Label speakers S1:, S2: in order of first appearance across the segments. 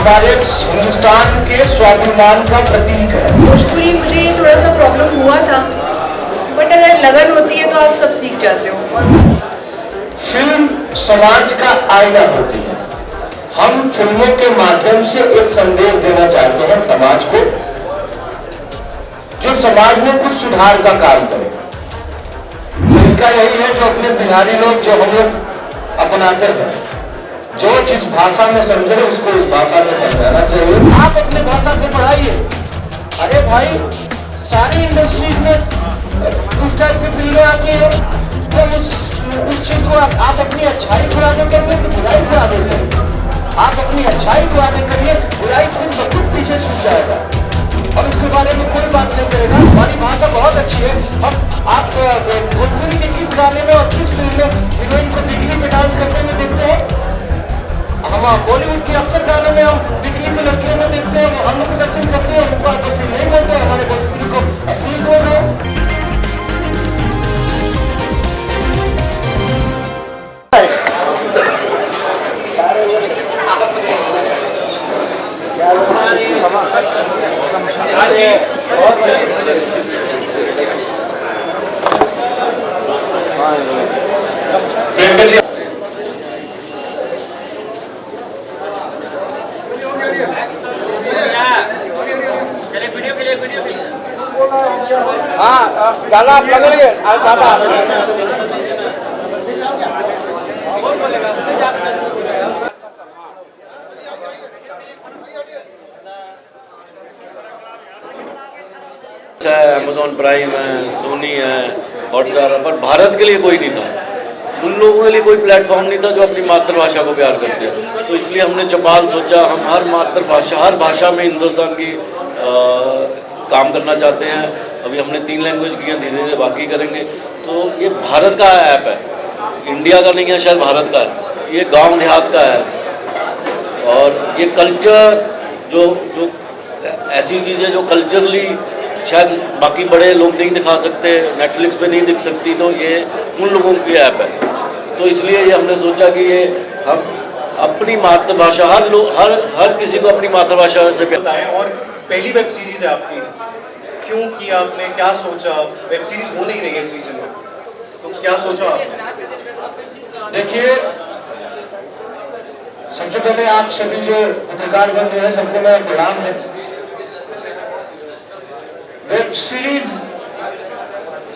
S1: हमारे हिंदुस्तान के स्वाभिमान का प्रतीक है।
S2: भोजपुरी मुझे थोड़ा सा प्रॉब्लम हुआ था, बट अगर लगन होती है तो आप सब सीख जाते हो।
S1: फिल्म समाज का आईना होती है। हम फिल्मों के माध्यम से एक संदेश देना चाहते हैं समाज को, जो समाज में कुछ सुधार का काम करे। तरीका यही है जो अपने बिहारी लोग, जो हम लोग अपनाते हैं, जो जिस भाषा में समझे उसको उस भाषा में समझाना चाहिए। आप अपने भाषा को बढ़ाइए। अरे भाई, सारी इंडस्ट्रीज में उस टाइप की फिल्में आती है, तो उस चीज को आप अपनी अच्छाई को आगे करिए कि बुराई को आगे करिए। आप अपनी अच्छाई को आगे करिए, बुराई खुद ब खुद पीछे छूट जाएगा और उसके बारे में कोई बात नहीं करेगा। हमारी भाषा बहुत अच्छी है। अब आप भोजपुरी के किस गाने में और किस फिल्म में हीरोइन को बिकनी पे डांस करते हुए देखते हैं? हम बॉलीवुड के अक्सर गानों में हम बिकनी पे लड़कियों में देखते हैं, हम लोग प्रदर्शन करते हैं, उनको आप असली नहीं बोलते, हमारे भोजपुरी को असली बोल रहे हो।
S3: हाँ गाना आप लग रही है दादा।
S4: अमेज़ॉन प्राइम है, सोनी है, हॉटस्टार है, पर भारत के लिए कोई नहीं था। उन लोगों के लिए कोई प्लेटफॉर्म नहीं था जो अपनी मातृभाषा को प्यार करते हैं। तो इसलिए हमने चौपाल सोचा, हम हर मातृभाषा, हर भाषा में हिंदुस्तान की काम करना चाहते हैं। अभी हमने 3 लैंग्वेज की है, धीरे धीरे बाकी करेंगे। तो ये भारत का ऐप है, इंडिया का नहीं है, शायद भारत का है। ये गांव देहात का है और ये कल्चर जो ऐसी चीज़ है जो कल्चरली शायद बाकी बड़े लोग नहीं दिखा सकते, नेटफ्लिक्स पे नहीं दिख सकती, तो ये उन लोगों की ऐप है। तो इसलिए ये हमने सोचा कि ये हम अपनी मातृभाषा, हर किसी को अपनी मातृभाषा से
S5: बताएं। और पहली वेब सीरीज है आपकी, क्यों किया आपने, क्या सोचा? वेब सीरीज हो नहीं रही है सीजन में, तो क्या सोचा आपने?
S1: देखिए, सबसे पहले आप सभी जो पत्रकार बन रहे हैं सबको मैं प्रणाम है। वेब सीरीज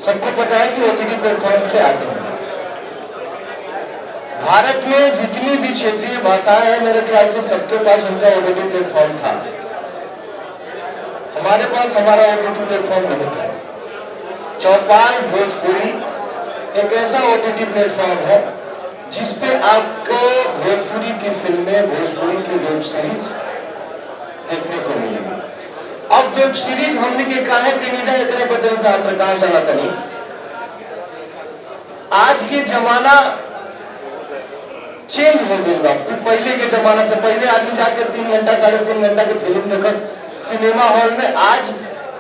S1: सबको पता है कि ओटीटी प्लेटफॉर्म से आते हैं। भारत में जितनी भी क्षेत्रीय भाषाएं हैं, मेरे ख्याल से सबके पास उनका ओटीटी प्लेटफॉर्म था। हमारे पास हमारा ओटीटी प्लेटफॉर्म नहीं था। चौपाल भोजपुरी एक ऐसा ओटीटी प्लेटफॉर्म है जिसपे आपको भोजपुरी की फिल्में, भोजपुरी की वेब सीरीज देखने को मिलेगी। अब वेब सीरीज हमने के कहा कि नहीं इतने बदल से प्रकाश डाला था नहीं। आज के जमाना चेंज हो गया। पहले के जमाना से पहले आदमी जाकर 3 घंटा 3.5 घंटा की फिल्म देखा सिनेमा हॉल में। आज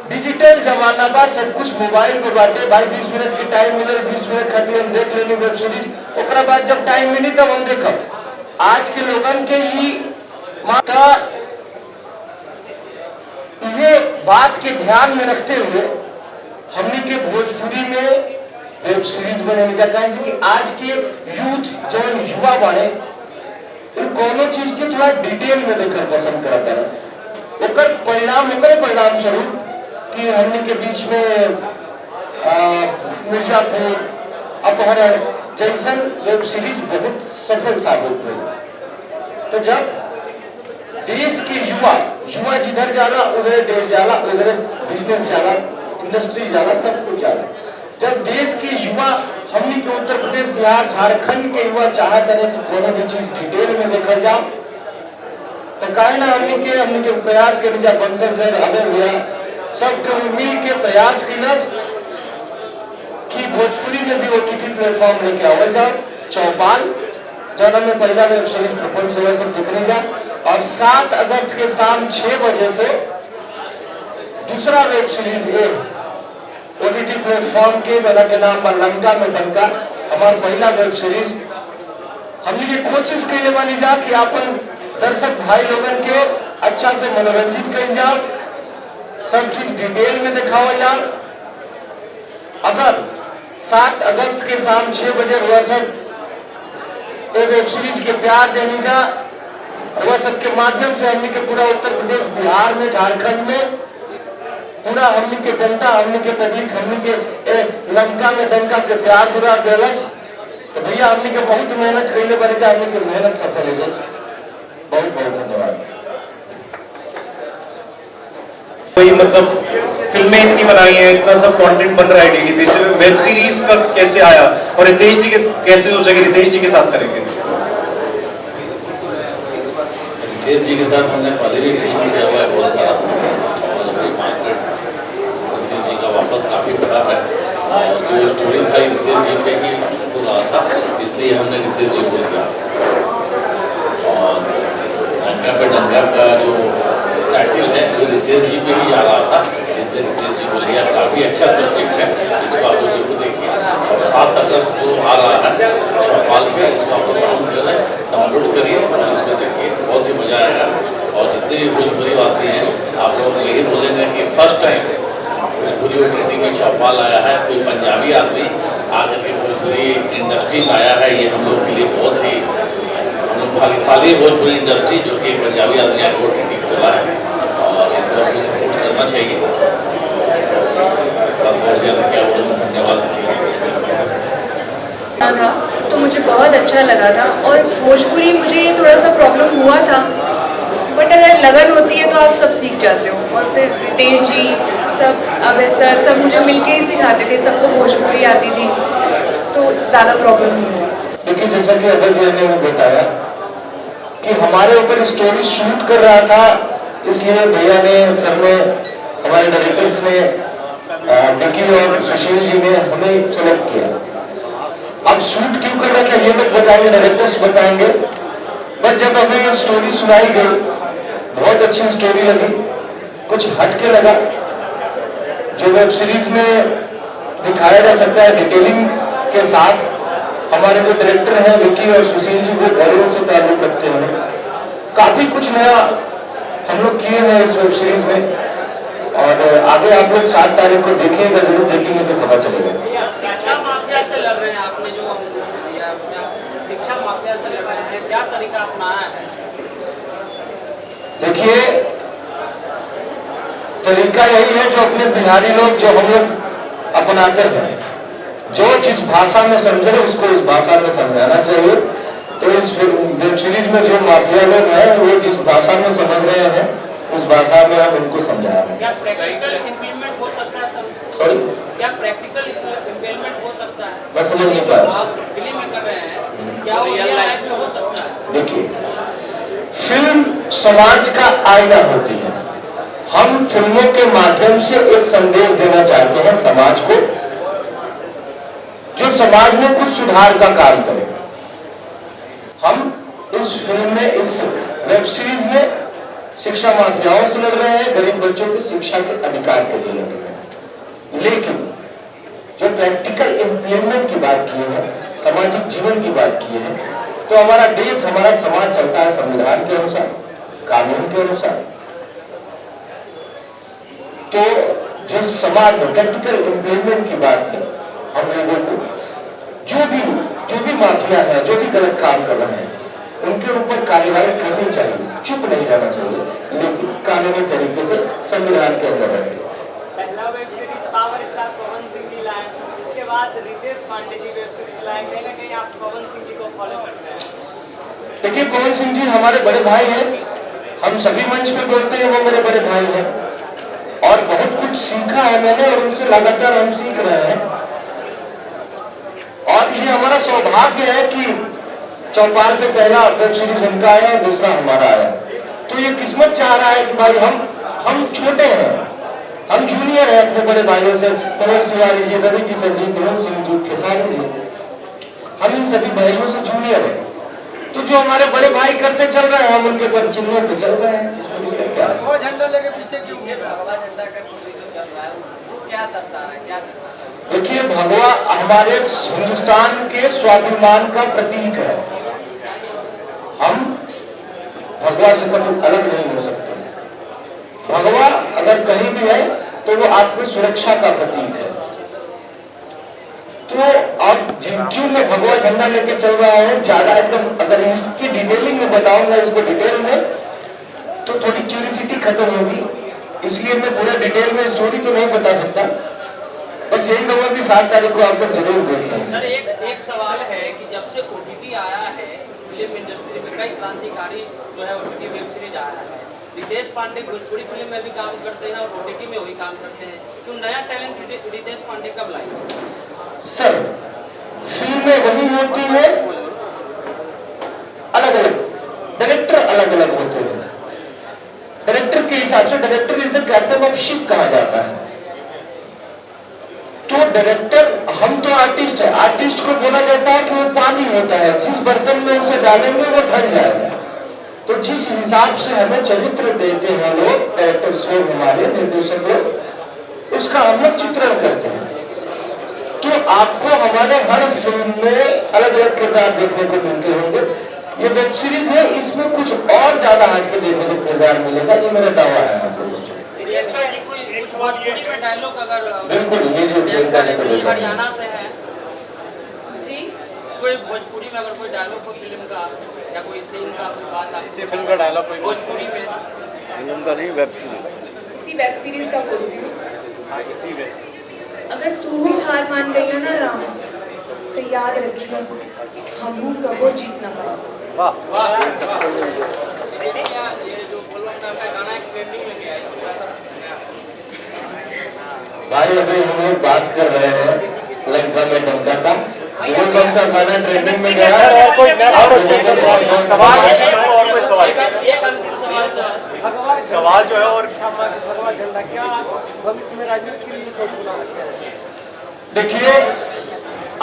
S1: डिजिटल जमाना बा, सब कुछ मोबाइल पे बाटे। भाई 20 मिनट की टाइम मिले, 20 मिनट खातिर हम देख लेनी वेब सीरीज, ओकरा बाद जब टाइम मिली तब हम देखब। आज के लोगन के माता ये बात के ध्यान में रखते हुए हमने के भोजपुरी में वेब सीरीज बने जाता है कि आज के यूथ जो युवा बने वो कोनो चीज के थोड़ा डिटेल में देखकर पसंद करता है। ओकर परिणाम स्वरूप कि हमने के बीच में मिर्जापुर, अपहरण जैसन वेब सीरीज बहुत सफल साबित हुई। तो जब देश के युवा जिधर जाला उधर देश जाला, उधर बिजनेस जाला, इंडस्ट्री जाला, सब कुछ जाला। जब देश के युवा हमने के उत्तर प्रदेश, बिहार, झारखंड के युवा चाहते हैं तो कोनो भी चीज डिटेल में देखा जाओ, तो काहे ना हमने के प्रयास के जा बंसल से हमें हुआ सबके मिल के प्रयास किलस कि भोजपुरी में भी ओटीटी प्लेटफॉर्म लेके आवल जाओ। चौपाल जब में पहला वेब सीरीज प्रपंच सेवा सब देखने जा, और 7 अगस्त के शाम 6 बजे से दूसरा वेब सीरीज है ओटीटी प्लेटफॉर्म के मेरा के नाम पर लंका में डंका। हमारा पहला वेब सीरीज हमने ये कोशिश कैले बानी जा कि अपन दर्शक भाई लोगन के अच्छा से मनोरंजित कर जाओ, सब चीज डिटेल में दिखाओ जाओ। अगर 7 अगस्त के शाम 6 बजे हुआ सब वेब सीरीज के प्यार देनी जा वह सबके माध्यम से हमने के पूरा उत्तर प्रदेश, बिहार में, झारखंड में पूरा हमने के जनता, हमने के पब्लिक, हमने के लंका में डंका के प्यार पूरा देलस। तो भैया हमने के बहुत मेहनत कैले बने जा, हमने के मेहनत सफल है। बहुत बहुत धन्यवाद।
S5: वही मतलब फिल्में इतनी बनाई हैं, इतना सब कंटेंट बन रहा है डेली बेसिस पे, वेब सीरीज का कैसे आया और रितेश जी के कैसे सोचा कि रितेश जी के साथ करेंगे?
S4: रितेश जी के साथ हमने पहले भी फिल्म किया हुआ है बहुत सारा, और अभी मार्केट रितेश जी का वापस काफ़ी बड़ा है, और जो स्टोरी था रितेश जी पे ही हो रहा था, इसलिए हमने रितेश जी को लिया। और डंका पे डंका का जो टाइटल है वो रितेश जी पे ही आ रहा था, इसलिए रितेश जी को लिया। काफ़ी अच्छा सब्जेक्ट है, इसको आप लोग जरूर देखिए। और 7 अगस्त को आ रहा है चौपाल पे, इसको आप लोग डाउनलोड करिए और इसको देखिए, बहुत ही मज़ा आएगा। और जितने भी भोजपुरी वासी हैं आप लोग यही बोलेंगे कि फर्स्ट टाइम भोजपुरी OTT में चौपाल आया है, कोई पंजाबी आदमी आकर के भोजपुरी इंडस्ट्री में आया है, ये हम लोग के लिए बहुत ही, हम लोग भाग्यशाली भोजपुरी इंडस्ट्री जो कि पंजाबी आदमी आकर OTT खोला है, और इनको आपको सपोर्ट करना चाहिए। बस और ज़्यादा क्या बोलूँ, धन्यवाद।
S2: था तो मुझे बहुत अच्छा लगा था, और भोजपुरी मुझे थोड़ा सा प्रॉब्लम हुआ था, बट अगर लगन होती है तो आप सब सीख जाते हो। और फिर रितेश जी, सब अभय सर, सब मुझे मिलके ही सिखाते थे, सबको भोजपुरी आती थी, तो ज़्यादा प्रॉब्लम नहीं हुआ।
S1: देखिए जैसा कि अभय भैया ने बताया कि हमारे ऊपर स्टोरी शूट कर रहा था, इसलिए भैया ने, सर ने, हमारे डायरेक्टर्स ने, विकी और सुशील जी ने हमें सेलेक्ट किया। अब शूट क्यों कर रहे थे ये मत बताएंगे, डायरेक्टर्स बताएंगे। बट जब हमें स्टोरी सुनाई गई, बहुत अच्छी स्टोरी लगी, कुछ हटके लगा, जो वेब सीरीज में दिखाया जा सकता है डिटेलिंग के साथ। हमारे जो डायरेक्टर हैं विकी और सुशील जी, वो बॉलीवुड से ताल्लुक रखते हैं, काफी कुछ नया हम लोग किए हैं इस वेब सीरीज में। और आगे आप लोग 7 तारीख को देखिएगा, जरूर देखेंगे तो पता चलेगा।
S6: शिक्षा माफिया से लड़ रहे हैं, आपने जो शिक्षा माफिया से लड़ रहे हैं, क्या तरीका अपनाया है?
S1: देखिए तरीका यही है जो अपने बिहारी लोग, जो हम लोग अपनाते हैं, जो जिस भाषा में समझे उसको उस भाषा में समझाना चाहिए। तो इस वेब सीरीज में जो माफिया लोग हैं वो जिस भाषा में समझ रहे हैं उस भाषा में हम उनको समझा रहे हैं।
S6: क्या प्रैक्टिकल इंप्लीमेंट हो सकता है सर?
S1: सॉरी,
S6: क्या प्रैक्टिकल इंप्लीमेंट हो सकता है?
S1: मैं समझ नहीं पाया।
S6: आप फिल्म में कर रहे हैं, क्या वो रियल लाइफ में हो सकता है?
S1: देखिए फिल्म समाज का आईना होती है। हम फिल्मों के माध्यम से एक संदेश देना चाहते हैं समाज को, जो समाज में कुछ सुधार का काम करे। हम इस फिल्म में, इस वेब सीरीज में शिक्षा माफियाओं से लड़ रहे हैं, गरीब बच्चों की शिक्षा के अधिकार के लिए लड़ रहे हैं। लेकिन जो प्रैक्टिकल इंप्लीमेंट की बात की है, सामाजिक जीवन की बात की है, तो हमारा देश, हमारा समाज चलता है संविधान के अनुसार, कानून के अनुसार। तो जो समाज में प्रैक्टिकल इंप्लीमेंट की बात है, हम लोगों को जो भी माफिया है, जो भी गलत काम कर रहे हैं, उनके ऊपर कार्रवाई करनी चाहिए, चुप नहीं रहना चाहिए, लेकिन कानूनी तरीके से संविधान के अंदर रहे।
S7: पहला web series power star Pawan Singh ji लाए, उसके बाद रितेश पांडे जी वेब सीरीज लाए, कहीं ना कहीं आप पवन सिंह जी को फॉलो करते हैं?
S1: देखिए पवन सिंह जी हमारे बड़े भाई हैं, हम सभी मंच पे बोलते हैं, वो मेरे बड़े भाई हैं, और बहुत कुछ सीखा है मैंने, और उनसे लगातार हम सीख रहे हैं। और ये हमारा सौभाग्य है कि चौपाल पे पहला वेब सीरीज उनका आया, दूसरा हमारा आया। तो ये किस्मत चाह रहा है कि भाई हम छोटे हैं, हम जूनियर हैं अपने बड़े भाइयों से, मनोज तिवारी जी, रवि किशन जी, पवन सिंह जी, खेसारी जी, हम इन सभी भाइयों से जूनियर हैं। तो जो हमारे बड़े भाई करते चल रहे हैं, हम उनके पर चिन्हों पे चल रहे हैं। इसमें क्या है?
S7: वो झंडा लेके पीछे क्यों?
S6: भगवा झंडा का जो चल रहा है वो क्या दर्शा रहा है, क्या दर्शा रहा है?
S1: देखिए भगवा हमारे हिंदुस्तान के स्वाभिमान का प्रतीक है। हम भगवा से कभी अलग नहीं हो सकते। भगवा अगर कहीं भी है तो वो आपकी सुरक्षा का प्रतीक है। तो अब क्यों मैं भगवा झंडा लेके चल रहा हूँ, ज्यादा एकदम अगर इसकी डिटेलिंग में बताऊंगा इसको डिटेल में तो थोड़ी क्यूरियोसिटी खत्म होगी, इसलिए मैं पूरा डिटेल में स्टोरी तो नहीं बता सकता। बस यही कहूँगा कि 7 तारीख को आप लोग जरूर देखें।
S6: सर एक सवाल है कि जब से OTT आया है फिल्म इंडस्ट्री में कई क्रांतिकारी जो है OTT वेब सीरीज आया है। रितेश पांडे भोजपुरी फिल्म में भी काम करते हैं और OTT में वही काम करते हैं, तो नया टैलेंट रितेश पांडे कब लाएंगे?
S1: सर फिल्में वही होती है, अलग अलग डायरेक्टर अलग अलग होते हैं। डायरेक्टर के हिसाब से director is the captain of ship कहा जाता है। तो डायरेक्टर, हम तो आर्टिस्ट है, आर्टिस्ट को बोला जाता है कि वो पानी होता है, जिस बर्तन में उसे डालेंगे वो ढल जाएगा। तो जिस हिसाब से हमें चरित्र देते हैं लोग, डायरेक्टर्स लोग, हमारे निर्देशक लोग, उसका हम लोग चित्रण करते हैं। तो आपको हमारे हर फिल्म में अलग अलग किरदार देखने को मिलते होंगे। ये वेब सीरीज है, इसमें कुछ और ज्यादा हट के देखने को किरदार मिलेगा, ये मेरा दावा है। बिल्कुल, ये जो
S6: हरियाणा से है
S2: जी,
S6: कोई भोजपुरी में अगर कोई डायलॉग कोई फिल्म का या कोई सीन का कोई बात आप
S5: इसी फिल्म का डायलॉग कोई
S6: भोजपुरी में,
S4: फिल्म का नहीं, वेब सीरीज।
S2: इसी वेब सीरीज का बोलती हूँ।
S5: हाँ इसी में
S2: अगर तू हार मान गई हो ना राम, तो याद रखियो हमहू कबो जीत ना पाए।
S5: वाह
S6: वाह ये जो बोलो का गाना एक ट्रेंडिंग में गया है।
S1: भाई अभी हम लोग बात कर रहे हैं लंका में डंका का, वो कौन सा गाना ट्रेंडिंग में गया है?
S5: और कोई सवाल और कोई सवाल
S6: एक अंतिम सवाल सर,
S5: सवाल जो है और
S7: भगवा झंडा क्या भविष्य में राजनीति के लिए सोच बना रखा है?
S1: देखिए,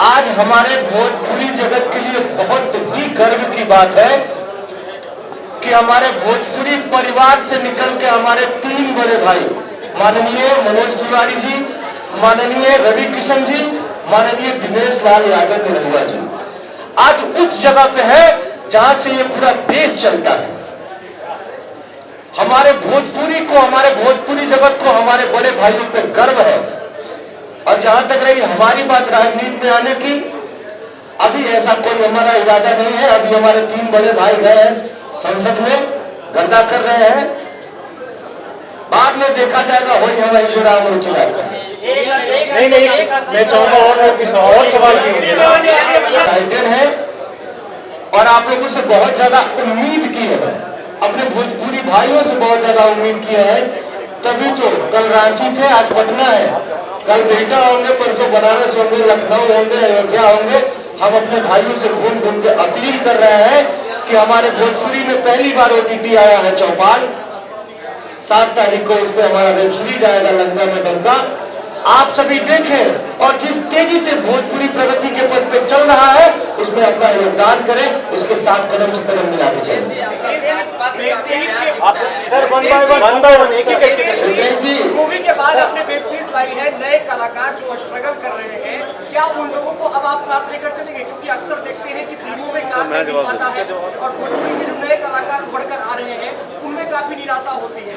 S1: आज हमारे भोजपुरी जगत के लिए बहुत ही गर्व की बात है कि हमारे भोजपुरी परिवार से निकल के हमारे 3 बड़े भाई, माननीय मनोज तिवारी जी, माननीय रवि किशन जी, माननीय दिनेश लाल यादव निरहुआ जी, आज उस जगह पे है जहां से ये पूरा देश चलता है। हमारे भोजपुरी को, हमारे भोजपुरी जगत को हमारे बड़े भाइयों पे गर्व है। और जहां तक रही हमारी बात राजनीति में आने की, अभी ऐसा कोई हमारा इरादा नहीं है। अभी हमारे 3 बड़े भाई गए हैं संसद में, गद्दा कर रहे हैं, बाद में देखा जाएगा वही हमारी जो राम और चुनाव।
S5: नहीं मैं चाहूंगा और सवाल
S1: एक्साइटेड है और आप लोगों से बहुत ज्यादा उम्मीद की है, अपने भोजपुरी भाइयों से बहुत ज्यादा उम्मीद किया है। तभी तो कल रांची थे, आज पटना है, कल बेटा होंगे, परसों बनारस होंगे, लखनऊ होंगे, अयोध्या होंगे। हम अपने भाइयों से घूम घूम के अपील कर रहे हैं कि हमारे भोजपुरी में पहली बार OTT आया है चौपाल। 7 तारीख को उस पर हमारा वेब सीरीज आएगा लंका में डंका। आप सभी देखें और जिस तेजी से भोजपुरी प्रगति के पथ पे चल रहा है उसमें अपना योगदान करें, उसके साथ कदम से कदम मिला के चलें।
S5: सर वन बाय वन एक एक करके
S7: मूवी के बाद आपने वेब सीरीज लाई है, नए कलाकार जो स्ट्रगल कर रहे हैं, क्या उन लोगों को अब आप साथ लेकर चलेंगे? क्योंकि अक्सर देखते हैं कि फिल्मों में काम नहीं आता है और भोजपुरी के जो नए कलाकार बढ़कर आ रहे हैं उनमें काफी निराशा होती है।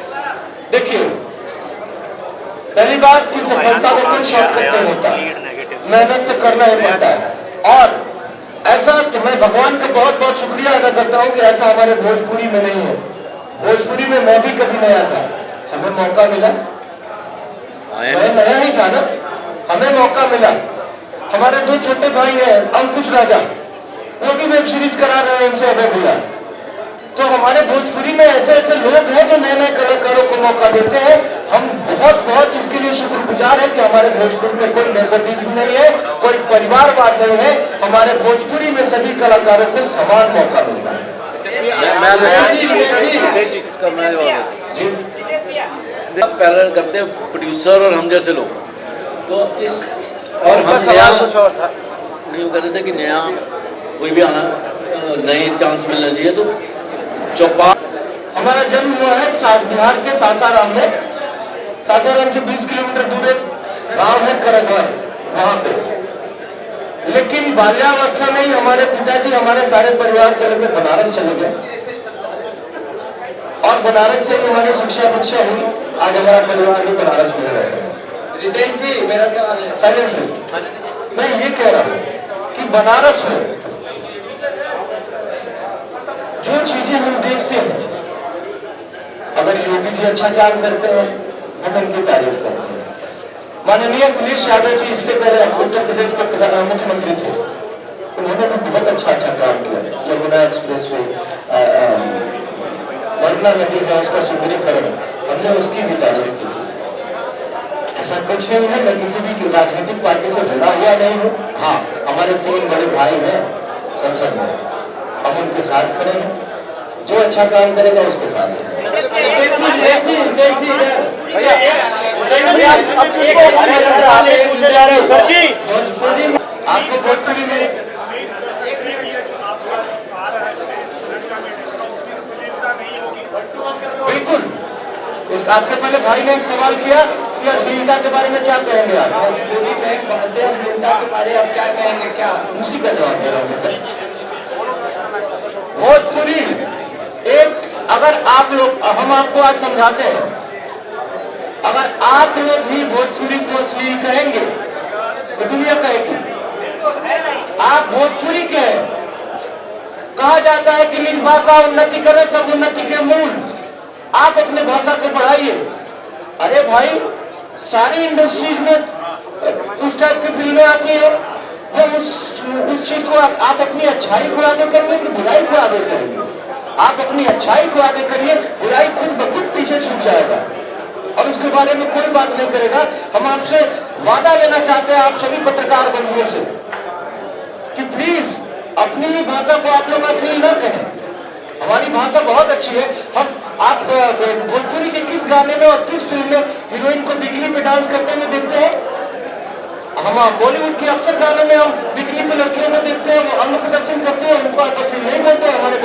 S1: देखिए, पहली बात कि सफलता को कोई शॉर्टकट नहीं होता, मेहनत तो करना ही पड़ता है। और ऐसा तो मैं भगवान का बहुत बहुत शुक्रिया अदा करता हूँ कि ऐसा हमारे भोजपुरी में नहीं है। भोजपुरी में मैं भी कभी नया था, हमें मौका मिला, मैं नया ही था ना, हमें मौका मिला। हमारे 2 छोटे भाई हैं, अंकुश राजा, वो भी वेब सीरीज करा रहे हैं, उनसे हमें मिला। तो हमारे भोजपुरी में ऐसे ऐसे लोग हैं जो नए नए कलाकारों को मौका देते हैं। हम बहुत बहुत इसके लिए शुक्रगुजार है कि हमारे भोजपुरी में कोई नेपोटिज्म नहीं है, कोई परिवारवाद नहीं है। हमारे भोजपुरी में सभी कलाकारों को समान मौका मिलता है।
S4: पैरेलल करते हैं प्रोड्यूसर और हम जैसे लोग, तो इस और हम नया नहीं वो कहते थे कि नया कोई भी आना, नए चांस मिलना चाहिए। तो चौपाल
S1: हमारा जन्म हुआ है बिहार के सासाराम में। सासाराम से 20 किलोमीटर दूर एक गांव है करगवर, वहां पे। लेकिन बाल्यावस्था में ही हमारे पिताजी हमारे सारे परिवार को लेकर बनारस चले गए और बनारस से हमारी शिक्षा दीक्षा हुई, आज हमारा परिवार भी बनारस में रह रहा है।
S6: रितेश जी मेरा सवाल है
S1: साइलेंस मैं ये कह रहा हूँ कि बनारस में जो चीजें हम देखते हैं, अगर योगी जी अच्छा काम करते हैं हम उनकी तारीफ करते हैं। माननीय अखिलेश यादव जी इससे पहले उत्तर प्रदेश के मुख्यमंत्री थे, उन्होंने भी बहुत अच्छा काम किया। यमुना एक्सप्रेस वे, वर्णा नदी है उसका सुंदरीकरण, हमने उसकी भी तारीफ की थी। ऐसा कुछ नहीं है, मैं किसी भी राजनीतिक पार्टी से जुड़ा हुआ नहीं हूँ। हाँ, हमारे 3 बड़े भाई हैं संसद में, हम उनके साथ खड़े हैं, जो अच्छा काम करेगा उसके साथ हैं।
S3: भैया अब किनको
S1: आपको भोजपुरी में बिल्कुल, आपके पहले भाई ने एक सवाल किया कि अश्लीलता के बारे में क्या कहेंगे आप? भोजपुरी में अश्लीलता के बारे में आप क्या कहेंगे? क्या उसी का जवाब दे रहा हूँ। भोजपुरी एक, अगर आप लोग, हम आपको आज समझाते हैं, अगर आप लोग भी भोजपुरी को अश्लील कहेंगे तो दुनिया कहेगी आप भोजपुरी के हैं। कहा जाता है कि निज भाषा उन्नति करे सब उन्नति के मूल, आप अपने भाषा को बढ़ाइए। अरे भाई, सारी इंडस्ट्रीज में उस टाइप की फिल्में आती हैं, वो उस चीज को आप अपनी अच्छाई को आगे करेंगे कि बुराई को आगे करेंगे? आप अपनी अच्छाई को आगे करिए, बुराई खुद ब खुद पीछे छूट जाएगा और उसके बारे में कोई बात नहीं करेगा। हम आपसे वादा लेना चाहते हैं, आप सभी पत्रकार बंधुओं से, कि प्लीज अपनी ही भाषा को आप लोग अश्लील न कहें। हमारी भाषा बहुत अच्छी है। हम आप भोजपुरी के किस गाने में और किस फिल्म में हीरोइन को बिकनी पे डांस करते हुए देखते हैं? हम बॉलीवुड के अक्सर गानों में हम बिकनी पे लड़कियों को देखते हैं, वो अंग प्रदर्शन करते हैं, उनको आप अश्लील नहीं बोलते हैं। हमारे